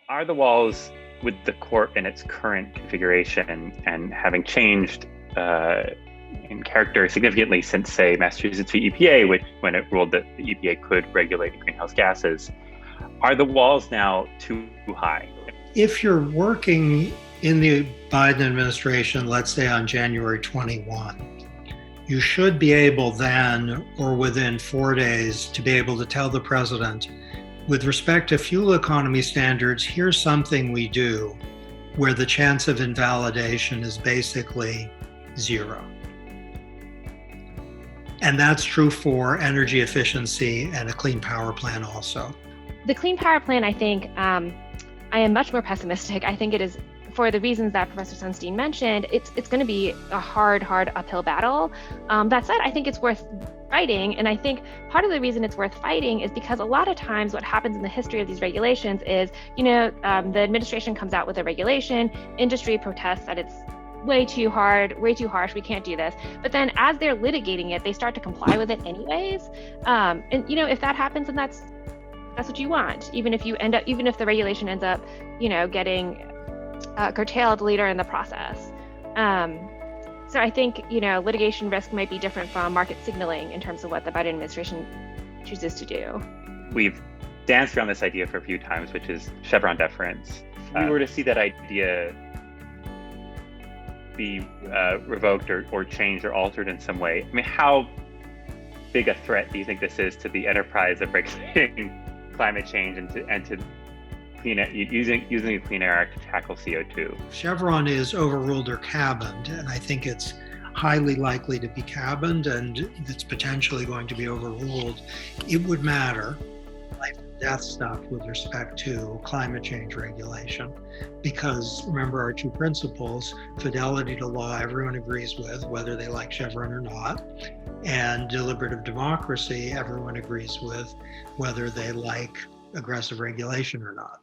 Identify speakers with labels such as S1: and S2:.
S1: Are the walls with the court in its current configuration and having changed in character significantly since, say, Massachusetts v. EPA, which when it ruled that the EPA could regulate greenhouse gases, are the walls now too high?
S2: If you're working in the Biden administration, let's say on January 21, you should be able then, or within 4 days, to be able to tell the president, with respect to fuel economy standards, here's something we do where the chance of invalidation is basically zero. And that's true for energy efficiency and a clean power plan also.
S3: The clean power plan, I think, I am much more pessimistic. I think it is, for the reasons that Professor Sunstein mentioned, it's going to be a hard uphill battle. That said, I think it's worth fighting. And I think part of the reason it's worth fighting is because a lot of times what happens in the history of these regulations is, the administration comes out with a regulation, industry protests that it's way too hard, way too harsh, we can't do this. But then as they're litigating it, they start to comply with it anyways. And if that happens, then that's what you want. Even if the regulation ends up, getting curtailed later in the process. So I think, litigation risk might be different from market signaling in terms of what the Biden administration chooses to do.
S1: We've danced around this idea for a few times, which is Chevron deference. If we were to see that idea be revoked or changed or altered in some way, how big a threat do you think this is to the enterprise of regulating climate change and to using the Clean Air Act to tackle CO2?
S2: Chevron is overruled or cabined, and I think it's highly likely to be cabined, and it's potentially going to be overruled. It would matter, life and death stuff, with respect to climate change regulation, because remember our two principles: fidelity to law, everyone agrees with, whether they like Chevron or not, and deliberative democracy, everyone agrees with, whether they like aggressive regulation or not.